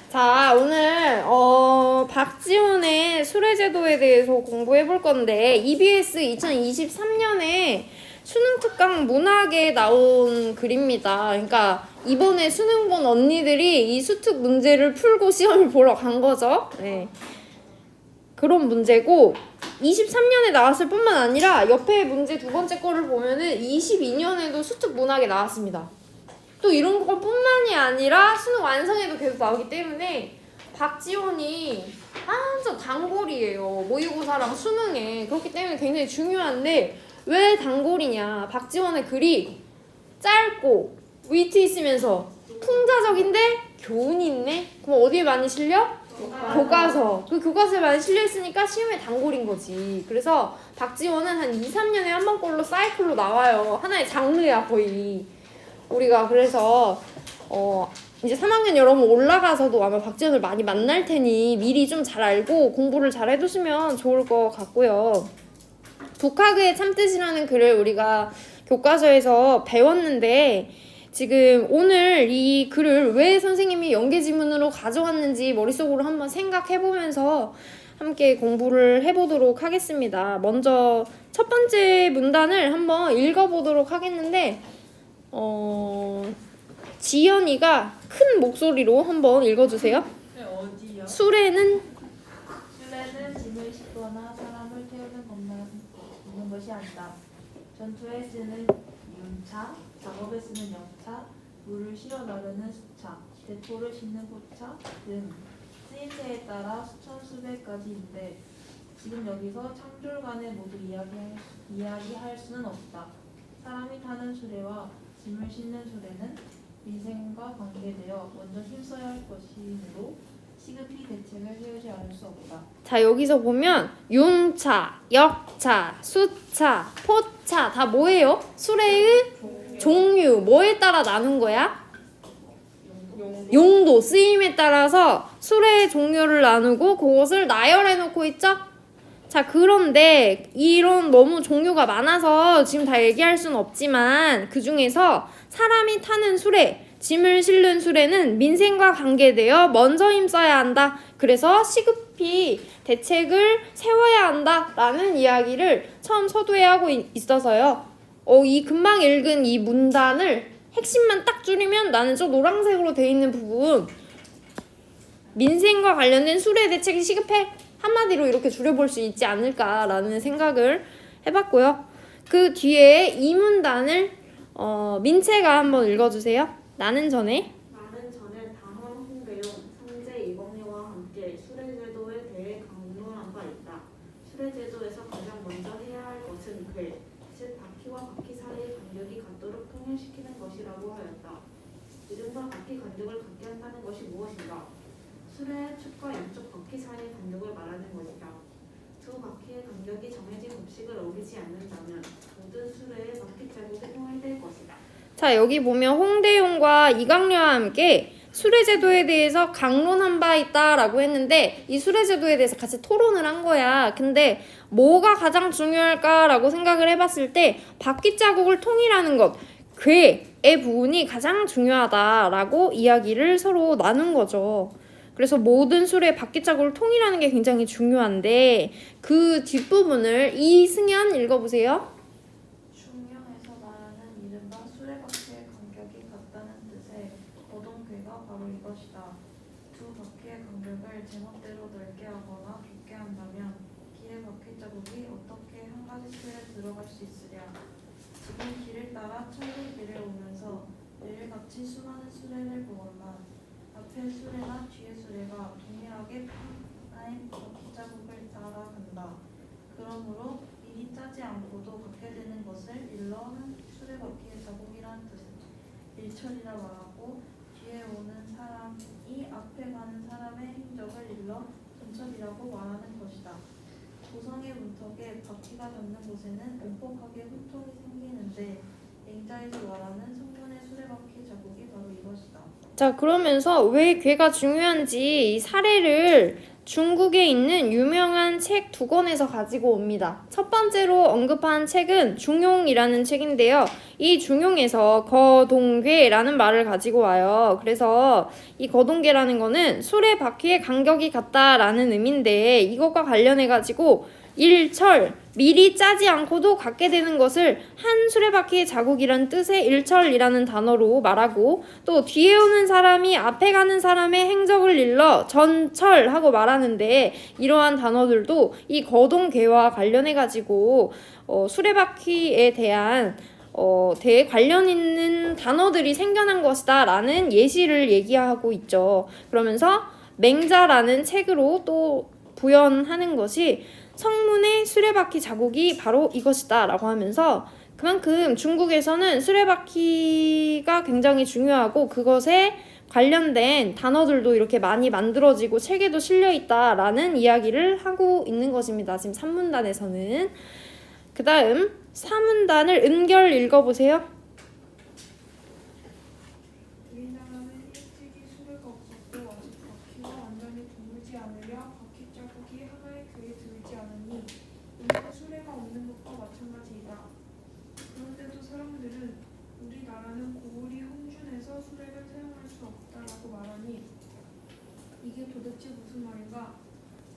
자, 오늘 박지원의 수레제도에 대해서 공부해 볼 건데 EBS 2023년에 수능 특강 문학에 나온 글입니다. 그러니까 이번에 수능 본 언니들이 이 수특 문제를 풀고 시험을 보러 간 거죠. 네. 그런 문제고 23년에 나왔을 뿐만 아니라 옆에 문제 두 번째 거를 보면은 22년에도 수특 문학에 나왔습니다. 또 이런 것뿐만이 아니라 수능 완성에도 계속 나오기 때문에 박지원이 완전 단골이에요. 모의고사랑 수능에. 그렇기 때문에 굉장히 중요한데 왜 단골이냐. 박지원의 글이 짧고 위트 있으면서 풍자적인데 교훈이 있네? 그럼 어디에 많이 실려? 교과서. 그 교과서에 많이 실려있으니까 시험에 단골인 거지. 그래서 박지원은 한 2, 3년에 한 번꼴로 사이클로 나와요. 하나의 장르야 거의. 우리가 그래서 이제 3학년 여러분 올라가서도 아마 박지원을 많이 만날 테니 미리 좀 잘 알고 공부를 잘 해두시면 좋을 것 같고요. 독학의 참뜻이라는 글을 우리가 교과서에서 배웠는데 지금 오늘 이 글을 왜 선생님이 연계지문으로 가져왔는지 머릿속으로 한번 생각해보면서 함께 공부를 해보도록 하겠습니다. 먼저 첫 번째 문단을 한번 읽어보도록 하겠는데 지연이가 큰 목소리로 한번 읽어주세요. 네, 어디요? 수레는 짐을 싣거나 사람을 태우는 것만 있는 것이 아니다. 전투에 쓰는 윤차, 작업에 쓰는 역차, 물을 실어 나르는 수차, 대포를 싣는 포차 등 쓰임새에 따라 수천 수백 가지인데 지금 여기서 창졸간에 모두 이야기할 수는 없다. 사람이 타는 수레와 짐을 싣는 수레는 민생과 관계되어 먼저 힘써야 할 것이므로 시급히 대책을 세우지 않을 수 없다. 자, 여기서 보면 윤차, 역차, 수차, 포차 다 뭐예요? 수레의 종류 뭐에 따라 나눈 거야? 용도, 쓰임에 따라서 수레의 종류를 나누고 그것을 나열해 놓고 있죠? 자, 그런데 이런 너무 종류가 많아서 지금 다 얘기할 수는 없지만 그 중에서 사람이 타는 수레, 짐을 실는 수레는 민생과 관계되어 먼저 힘써야 한다. 그래서 시급히 대책을 세워야 한다. 라는 이야기를 처음 서두에 하고 있어서요. 이 금방 읽은 이 문단을 핵심만 딱 줄이면 나는 저 노란색으로 돼 있는 부분 민생과 관련된 수레 대책이 시급해. 한마디로 이렇게 줄여볼 수 있지 않을까라는 생각을 해봤고요. 그 뒤에 이 문단을 민채가 한번 읽어주세요. 나는 전에 당원 홍대용, 상제 이범희와 함께 수레제도에 대해 강론한 바 있다. 수레제도에서 가장 먼저 해야 할 것은 즉 바퀴와 바퀴 사이의 간격이 같도록 통일시키는 것이라고 하였다. 이른바 바퀴 간격을 같게 한다는 것이 무엇인가? 수레의 축과 양쪽 바퀴 사이의 간격을 말하는 것이다. 두 바퀴의 간격이 정해진 법칙을 어기지 않는다면 모든 수레의 바퀴 자국이 통일될 것이다. 자, 여기 보면 홍대용과 이강렬와 함께 수레제도에 대해서 강론한 바 있다라고 했는데 이 수레제도에 대해서 같이 토론을 한 거야. 근데 뭐가 가장 중요할까라고 생각을 해봤을 때 바퀴 자국을 통일하는 것, 궤의 부분이 가장 중요하다라고 이야기를 서로 나눈 거죠. 그래서 모든 수레의 바퀴 자국을 통일하는 게 굉장히 중요한데 그 뒷부분을 이승연 읽어보세요. 충명에서 말하는 이른바 수레바퀴의 간격이 같다는 뜻의 거동궤가 바로 이것이다. 두 바퀴의 간격을 제멋대로 넓게 하거나 좁게 한다면 길의 바퀴 자국이 어떻게 한 가지 수레에 들어갈 수 있으랴. 지금 길을 따라 철의 길에 오면서 매일같이 수많은 수레를 보거나 앞에 수레나 뒤에 수레가 동일하게 하나의 바퀴 자국을 따라간다. 그러므로 미리 짜지 않고도 갖게 되는 것을 일러 한 수레바퀴의 자국이라는 뜻은 일철이라 말하고 뒤에 오는 사람이 앞에 가는 사람의 행적을 일러 전철이라고 말하는 것이다. 고성의 문턱에 바퀴가 닿는 곳에는 오목하게 후통이 생기는데 맹자에서 말하는 성문의 수레바퀴 자국이 바로 이것이다. 자, 그러면서 왜 궤가 중요한지 이 사례를 중국에 있는 유명한 책 2권에서 가지고 옵니다. 첫 번째로 언급한 책은 중용이라는 책인데요. 이 중용에서 거동괴라는 말을 가지고 와요. 그래서 이 거동괴라는 거는 수레바퀴의 간격이 같다라는 의미인데 이것과 관련해 가지고 일철, 미리 짜지 않고도 갖게 되는 것을 한 수레바퀴의 자국이란 뜻의 일철이라는 단어로 말하고, 또 뒤에 오는 사람이 앞에 가는 사람의 행적을 일러 전철하고 말하는데, 이러한 단어들도 이 거동괴와 관련해 가지고 수레바퀴에 대한 대에 관련 있는 단어들이 생겨난 것이다 라는 예시를 얘기하고 있죠. 그러면서 맹자라는 책으로 또 부연하는 것이 성문의 수레바퀴 자국이 바로 이것이다 라고 하면서, 그만큼 중국에서는 수레바퀴가 굉장히 중요하고 그것에 관련된 단어들도 이렇게 많이 만들어지고 책에도 실려있다라는 이야기를 하고 있는 것입니다. 지금 3문단에서는. 그 다음 4문단을 은결 읽어보세요. 우리나라는 일찍이 수레가 없었고 아직 바퀴가 완전히 드물지 않으랴 바퀴 자국이 하나의 궤에 들지 않으니 이는 수레가 없는 것과 마찬가지이다. 그런데도 사람들은 우리나라는 고을이 험준해서 수레를 사용할 수 없다라고 말하니 이게 도대체 무슨 말인가?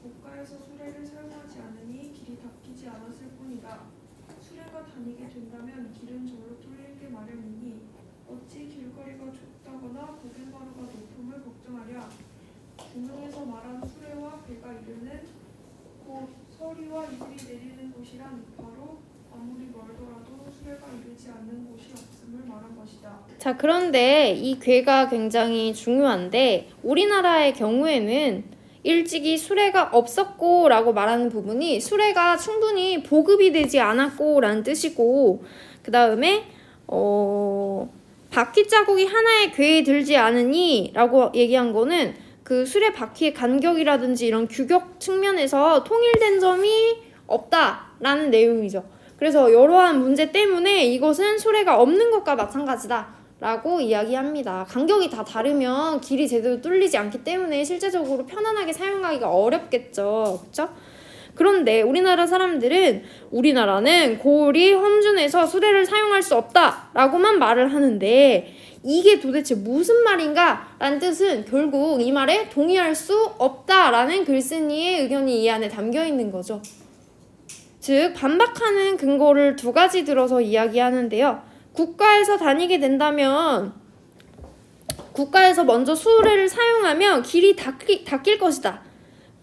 고가에서 수레를 사용하지 않으니 길이 닦이지 않았을 뿐이다. 수레가 다니게 된다면 길은 절로 뚫릴 게 마련이니 어찌 길거리가 좁다거나 고갯마루가 높음을 걱정하랴. 중용에서 말한 수레와 배가 이르는 곧 서리와 이슬이 내리는 곳이란 바로 아무리 멀더라도 수레가 이르지 않는 곳이 없음을 말한 것이다. 자, 그런데 이 괴가 굉장히 중요한데 우리나라의 경우에는 일찍이 수레가 없었고 라고 말하는 부분이 수레가 충분히 보급이 되지 않았고 라는 뜻이고, 그 다음에 바퀴 자국이 하나의 궤에 들지 않으니 라고 얘기한 거는 그 수레 바퀴의 간격이라든지 이런 규격 측면에서 통일된 점이 없다라는 내용이죠. 그래서 여러한 문제 때문에 이것은 수레가 없는 것과 마찬가지다 라고 이야기합니다. 간격이 다 다르면 길이 제대로 뚫리지 않기 때문에 실제적으로 편안하게 사용하기가 어렵겠죠. 그렇죠? 그런데 우리나라 사람들은 우리나라는 고을이 험준해서 수레를 사용할 수 없다 라고만 말을 하는데, 이게 도대체 무슨 말인가 라는 뜻은 결국 이 말에 동의할 수 없다라는 글쓴이의 의견이 이 안에 담겨 있는 거죠. 즉 반박하는 근거를 2가지 들어서 이야기하는데요. 국가에서 다니게 된다면, 국가에서 먼저 수레를 사용하면 길이 닦일 것이다.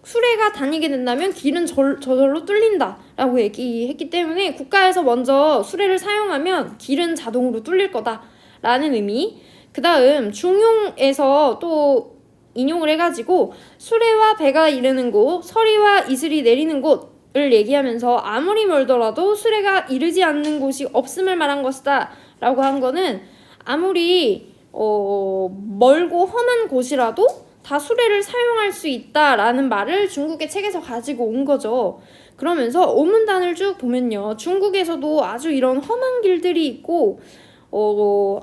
수레가 다니게 된다면 길은 저절로 뚫린다 라고 얘기했기 때문에 국가에서 먼저 수레를 사용하면 길은 자동으로 뚫릴 거다 라는 의미. 그 다음 중용에서 또 인용을 해가지고 수레와 배가 이르는 곳, 서리와 이슬이 내리는 곳을 얘기하면서 아무리 멀더라도 수레가 이르지 않는 곳이 없음을 말한 것이다 라고 한 거는, 아무리 멀고 험한 곳이라도 다 수레를 사용할 수 있다라는 말을 중국의 책에서 가지고 온 거죠. 그러면서 오문단을 쭉 보면요, 중국에서도 아주 이런 험한 길들이 있고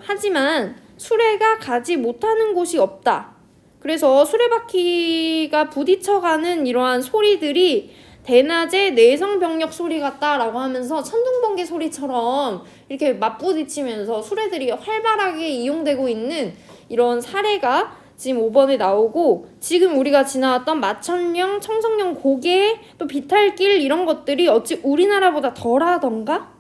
하지만 수레가 가지 못하는 곳이 없다. 그래서 수레바퀴가 부딪혀가는 이러한 소리들이 대낮에 내성병력 소리 같다라고 하면서 천둥번개 소리처럼 이렇게 맞부딪히면서 수레들이 활발하게 이용되고 있는 이런 사례가 지금 5번에 나오고, 지금 우리가 지나왔던 마천령, 청성령 고개, 또 비탈길 이런 것들이 어찌 우리나라보다 덜하던가?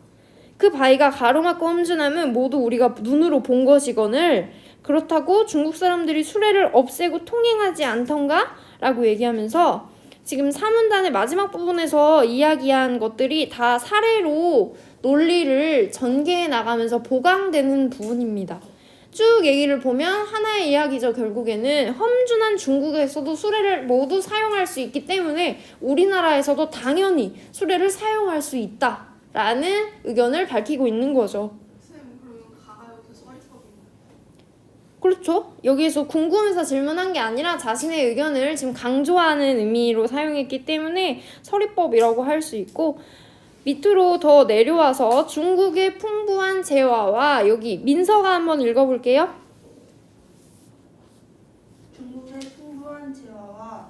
그 바위가 가로막고 험준함은 모두 우리가 눈으로 본 것이거늘 그렇다고 중국 사람들이 수레를 없애고 통행하지 않던가? 라고 얘기하면서 지금 3문단의 마지막 부분에서 이야기한 것들이 다 사례로 논리를 전개해 나가면서 보강되는 부분입니다. 쭉 얘기를 보면 하나의 이야기죠. 결국에는 험준한 중국에서도 수레를 모두 사용할 수 있기 때문에 우리나라에서도 당연히 수레를 사용할 수 있다라는 의견을 밝히고 있는 거죠. 선생님 그러면 가가역에서 서리법인가요? 그렇죠. 여기에서 궁금해서 질문한 게 아니라 자신의 의견을 지금 강조하는 의미로 사용했기 때문에 서리법이라고 할 수 있고, 밑으로 더 내려와서 중국의 풍부한 재화와, 여기 민서가 한번 읽어볼게요. 중국의 풍부한 재화와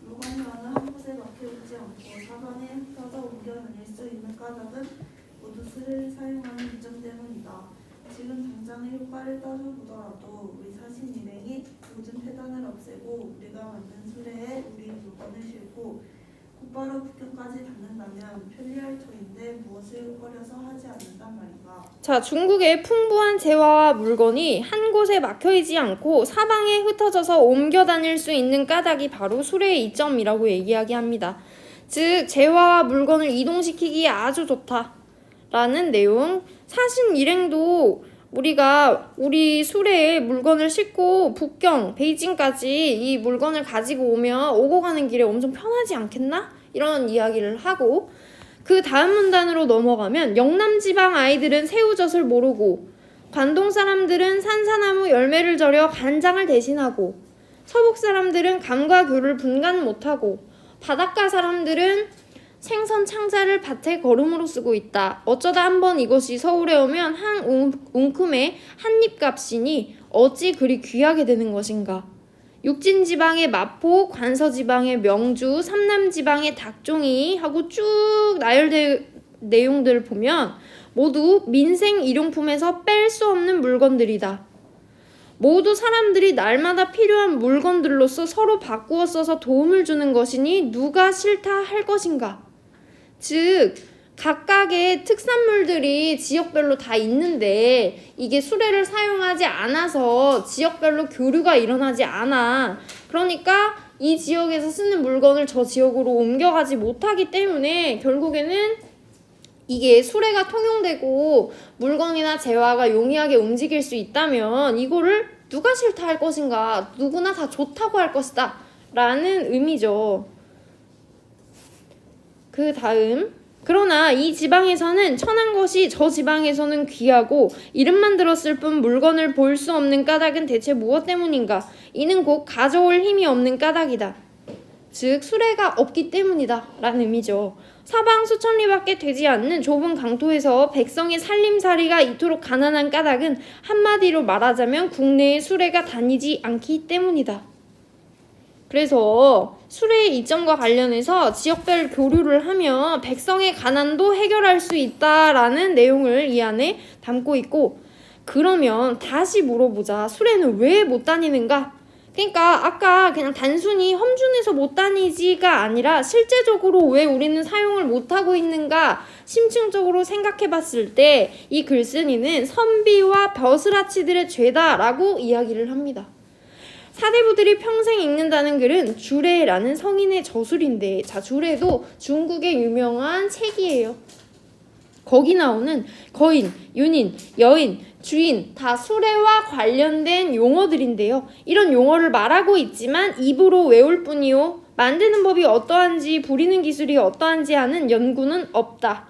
물건이와는 한 곳에 막혀있지 않고 사방에 흩어져 옮겨 다닐 수 있는 까닭은 모두 수레를 사용하는 이점 때문이다. 지금 당장의 효과를 따져보더라도 우리 사신 일행이 요즘 폐단을 없애고 우리가 만든 수레에 우리 물건을 싣고 곧바로 북경까지 닿는다면 편리할 터인데 무엇을 꺼려서 하지 않는단 말인가. 자, 중국의 풍부한 재화와 물건이 한 곳에 막혀있지 않고 사방에 흩어져서 옮겨 다닐 수 있는 까닭이 바로 수레의 이점이라고 이야기합니다. 즉, 재화와 물건을 이동시키기에 아주 좋다라는 내용. 사신 일행도 우리가 우리 수레에 물건을 싣고 북경, 베이징까지 이 물건을 가지고 오면 오고 가는 길에 엄청 편하지 않겠나? 이런 이야기를 하고, 그 다음 문단으로 넘어가면 영남지방 아이들은 새우젓을 모르고, 관동 사람들은 산사나무 열매를 절여 간장을 대신하고, 서북 사람들은 감과 귤을 분간 못하고, 바닷가 사람들은 생선 창자를 밭에 거름으로 쓰고 있다. 어쩌다 한번 이것이 서울에 오면 한 웅큼의 한입값이니 어찌 그리 귀하게 되는 것인가. 육진지방의 마포, 관서지방의 명주, 삼남지방의 닭종이 하고 쭉 나열된 내용들을 보면 모두 민생 일용품에서 뺄 수 없는 물건들이다. 모두 사람들이 날마다 필요한 물건들로서 서로 바꾸어 써서 도움을 주는 것이니 누가 싫다 할 것인가. 즉, 각각의 특산물들이 지역별로 다 있는데 이게 수레를 사용하지 않아서 지역별로 교류가 일어나지 않아. 그러니까 이 지역에서 쓰는 물건을 저 지역으로 옮겨가지 못하기 때문에 결국에는 이게 수레가 통용되고 물건이나 재화가 용이하게 움직일 수 있다면 이거를 누가 싫다 할 것인가, 누구나 다 좋다고 할 것이다 라는 의미죠. 그 다음, 그러나 이 지방에서는 천한 것이 저 지방에서는 귀하고 이름만 들었을 뿐 물건을 볼 수 없는 까닭은 대체 무엇 때문인가? 이는 곧 가져올 힘이 없는 까닭이다. 즉 수레가 없기 때문이다 라는 의미죠. 사방 수천 리밖에 되지 않는 좁은 강토에서 백성의 살림살이가 이토록 가난한 까닭은 한마디로 말하자면 국내에 수레가 다니지 않기 때문이다. 그래서 수레의 이점과 관련해서 지역별 교류를 하면 백성의 가난도 해결할 수 있다라는 내용을 이 안에 담고 있고, 그러면 다시 물어보자. 수레는 왜 못 다니는가? 그러니까 아까 그냥 단순히 험준해서 못 다니지가 아니라 실제적으로 왜 우리는 사용을 못하고 있는가 심층적으로 생각해 봤을 때 이 글쓴이는 선비와 벼슬아치들의 죄다라고 이야기를 합니다. 사대부들이 평생 읽는다는 글은 주례라는 성인의 저술인데, 자, 주례도 중국의 유명한 책이에요. 거기 나오는 거인, 윤인, 여인, 주인 다 수레와 관련된 용어들인데요. 이런 용어를 말하고 있지만 입으로 외울 뿐이요. 만드는 법이 어떠한지 부리는 기술이 어떠한지 하는 연구는 없다.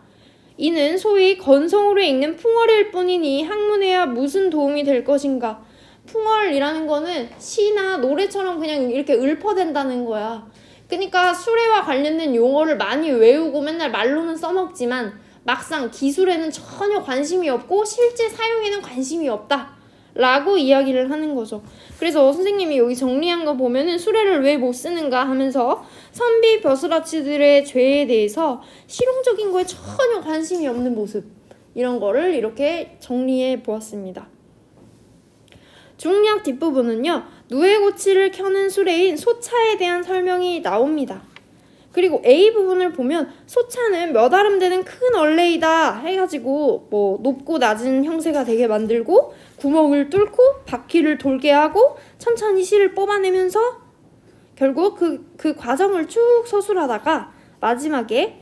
이는 소위 건성으로 읽는 풍월일 뿐이니 학문에야 무슨 도움이 될 것인가. 풍월이라는 거는 시나 노래처럼 그냥 이렇게 읊어댄다는 거야. 그러니까 수레와 관련된 용어를 많이 외우고 맨날 말로는 써먹지만 막상 기술에는 전혀 관심이 없고 실제 사용에는 관심이 없다 라고 이야기를 하는 거죠. 그래서 선생님이 여기 정리한 거 보면은 수레를 왜 못 쓰는가 하면서 선비 벼슬아치들의 죄에 대해서 실용적인 거에 전혀 관심이 없는 모습, 이런 거를 이렇게 정리해 보았습니다. 중략 뒷부분은요, 누에고치를 켜는 수레인 소차에 대한 설명이 나옵니다. 그리고 A 부분을 보면 소차는 몇 아름 되는 큰 얼레이다 해가지고 뭐 높고 낮은 형세가 되게 만들고 구멍을 뚫고 바퀴를 돌게 하고 천천히 실을 뽑아내면서 결국 그 과정을 쭉 서술하다가 마지막에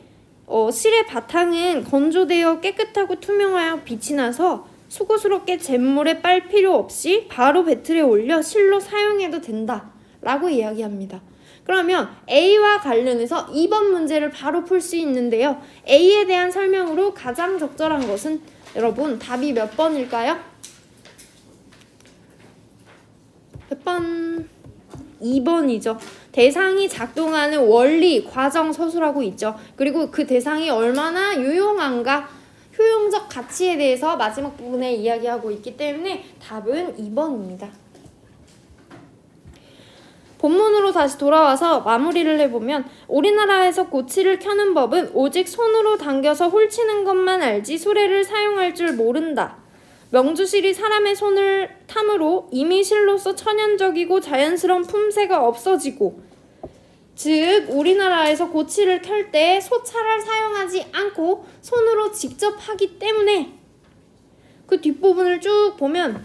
실의 바탕은 건조되어 깨끗하고 투명하여 빛이 나서 수고스럽게 잿물에 빨 필요 없이 바로 배틀에 올려 실로 사용해도 된다 라고 이야기합니다. 그러면 A와 관련해서 2번 문제를 바로 풀 수 있는데요. A에 대한 설명으로 가장 적절한 것은 여러분 답이 몇 번일까요? 몇 번? 2번이죠. 대상이 작동하는 원리, 과정 서술하고 있죠. 그리고 그 대상이 얼마나 유용한가, 효용적 가치에 대해서 마지막 부분에 이야기하고 있기 때문에 답은 2번입니다. 본문으로 다시 돌아와서 마무리를 해보면 우리나라에서 고치를 켜는 법은 오직 손으로 당겨서 홀치는 것만 알지 수레를 사용할 줄 모른다. 명주실이 사람의 손을 탐으로 이미 실로서 천연적이고 자연스러운 품새가 없어지고, 즉 우리나라에서 고치를 켤 때 소차를 사용하지 않고 손으로 직접 하기 때문에 그 뒷부분을 쭉 보면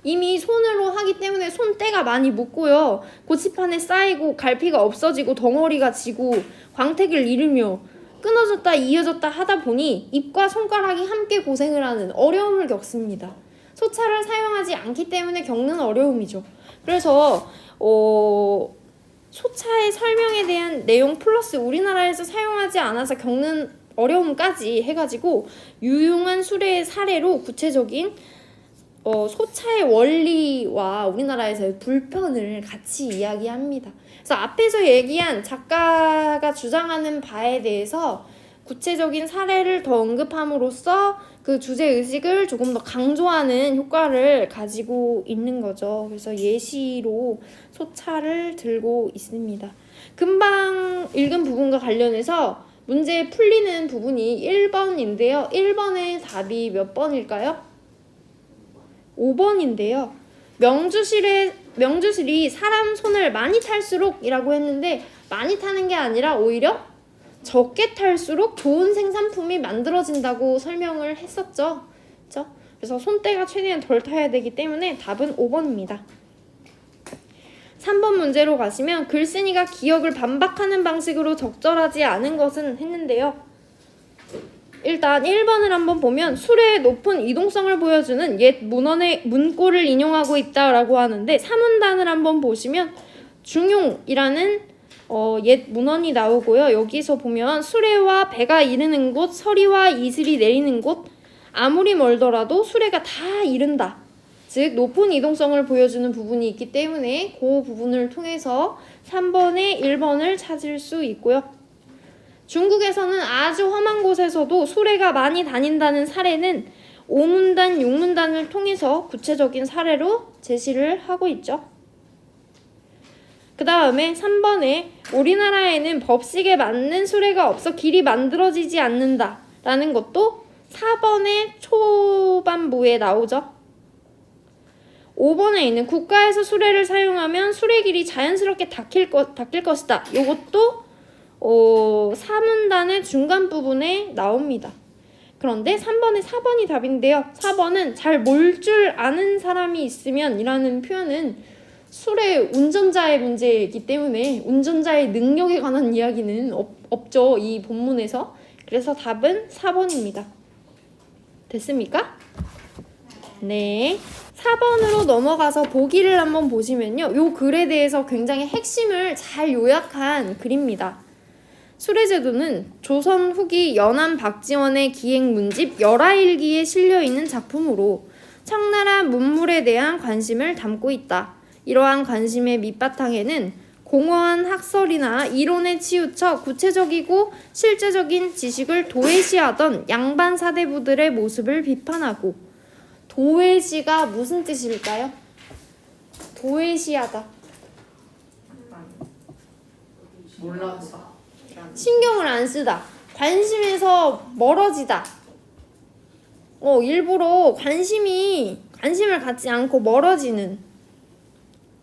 이미 손으로 하기 때문에 손때가 많이 묻고요. 고치판에 쌓이고 갈피가 없어지고 덩어리가 지고 광택을 잃으며 끊어졌다 이어졌다 하다 보니 입과 손가락이 함께 고생을 하는 어려움을 겪습니다. 소차를 사용하지 않기 때문에 겪는 어려움이죠. 그래서 소차의 설명에 대한 내용 플러스 우리나라에서 사용하지 않아서 겪는 어려움까지 해가지고 유용한 수레의 사례로 구체적인 소차의 원리와 우리나라에서의 불편을 같이 이야기합니다. 그래서 앞에서 얘기한 작가가 주장하는 바에 대해서 구체적인 사례를 더 언급함으로써 그 주제의식을 조금 더 강조하는 효과를 가지고 있는 거죠. 그래서 예시로 소차를 들고 있습니다. 금방 읽은 부분과 관련해서 문제 풀리는 부분이 1번인데요. 1번의 답이 몇 번일까요? 5번인데요. 명주실이 사람 손을 많이 탈수록 이라고 했는데 많이 타는 게 아니라 오히려 적게 탈수록 좋은 생산품이 만들어진다고 설명을 했었죠. 그렇죠? 그래서 손때가 최대한 덜 타야 되기 때문에 답은 5번입니다. 3번 문제로 가시면 글쓴이가 기억을 반박하는 방식으로 적절하지 않은 것은 했는데요. 일단 1번을 한번 보면 수레의 높은 이동성을 보여주는 옛 문헌의 문구를 인용하고 있다라고 하는데 사문단을 한번 보시면 중용이라는 옛 문헌이 나오고요. 여기서 보면 수레와 배가 이르는 곳, 서리와 이슬이 내리는 곳, 아무리 멀더라도 수레가 다 이른다. 즉 높은 이동성을 보여주는 부분이 있기 때문에 그 부분을 통해서 3번에 1번을 찾을 수 있고요. 중국에서는 아주 험한 곳에서도 수레가 많이 다닌다는 사례는 5문단, 6문단을 통해서 구체적인 사례로 제시를 하고 있죠. 그 다음에 3번에 우리나라에는 법식에 맞는 수레가 없어 길이 만들어지지 않는다 라는 것도 4번의 초반부에 나오죠. 5번에 있는 국가에서 수레를 사용하면 수레 길이 자연스럽게 닦일 것이다. 이것도 4문단의 중간 부분에 나옵니다. 그런데 3번에 4번이 답인데요. 4번은 잘 몰 줄 아는 사람이 있으면 이라는 표현은 수레 운전자의 문제이기 때문에 운전자의 능력에 관한 이야기는 없죠. 이 본문에서. 그래서 답은 4번입니다. 됐습니까? 네. 4번으로 넘어가서 보기를 한번 보시면요. 이 글에 대해서 굉장히 핵심을 잘 요약한 글입니다. 수레제도는 조선 후기 연암 박지원의 기행문집 열하일기에 실려있는 작품으로 청나라 문물에 대한 관심을 담고 있다. 이러한 관심의 밑바탕에는 공허한 학설이나 이론에 치우쳐 구체적이고 실제적인 지식을 도외시하던 양반 사대부들의 모습을 비판하고, 도외시가 무슨 뜻일까요? 도외시하다. 몰라서. 신경을 안 쓰다. 관심에서 멀어지다. 일부러 관심을 갖지 않고 멀어지는,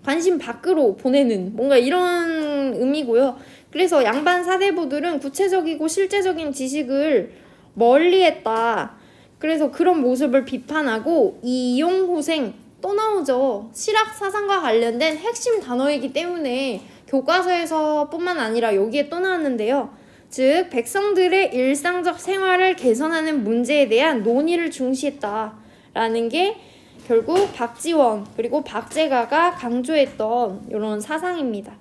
관심 밖으로 보내는 뭔가 이런 의미고요. 그래서 양반 사대부들은 구체적이고 실제적인 지식을 멀리했다. 그래서 그런 모습을 비판하고, 이용호생 또 나오죠. 실학사상과 관련된 핵심 단어이기 때문에 교과서에서 뿐만 아니라 여기에 또 나왔는데요. 즉 백성들의 일상적 생활을 개선하는 문제에 대한 논의를 중시했다라는 게 결국 박지원 그리고 박제가가 강조했던 이런 사상입니다.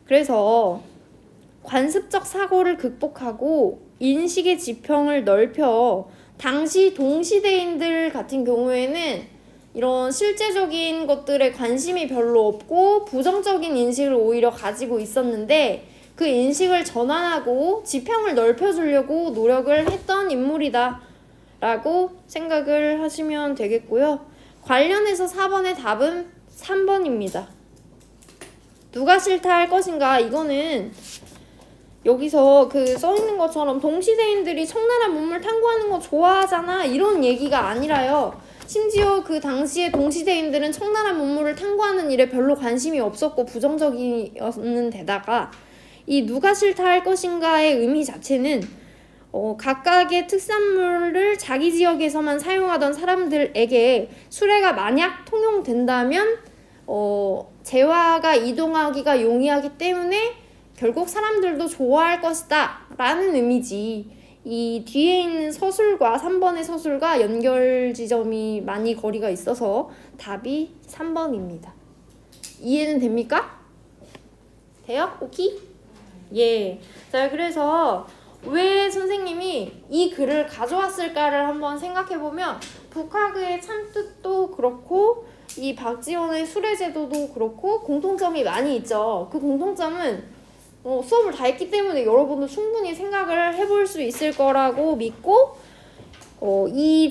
그래서 관습적 사고를 극복하고 인식의 지평을 넓혀 당시 동시대인들 같은 경우에는 이런 실제적인 것들에 관심이 별로 없고 부정적인 인식을 오히려 가지고 있었는데 그 인식을 전환하고 지평을 넓혀주려고 노력을 했던 인물이다 라고 생각을 하시면 되겠고요. 관련해서 4번의 답은 3번입니다. 누가 싫다 할 것인가? 이거는 여기서 그 써있는 것처럼 동시대인들이 청나라 문물 탐구하는 거 좋아하잖아 이런 얘기가 아니라요. 심지어 그 당시에 동시대인들은 청나라 문물을 탐구하는 일에 별로 관심이 없었고 부정적이었는 데다가 이 누가 싫다 할 것인가의 의미 자체는 각각의 특산물을 자기 지역에서만 사용하던 사람들에게 수레가 만약 통용된다면 재화가 이동하기가 용이하기 때문에 결국 사람들도 좋아할 것이다 라는 의미지. 이 뒤에 있는 서술과 3번의 서술과 연결 지점이 많이 거리가 있어서 답이 3번입니다. 이해는 됩니까? 돼요? 오케이? 예. 자, 그래서 왜 선생님이 이 글을 가져왔을까를 한번 생각해보면 북화그의 참뜻도 그렇고 이 박지원의 수레제도도 그렇고 공통점이 많이 있죠. 그 공통점은 수업을 다 했기 때문에 여러분도 충분히 생각을 해볼 수 있을 거라고 믿고 이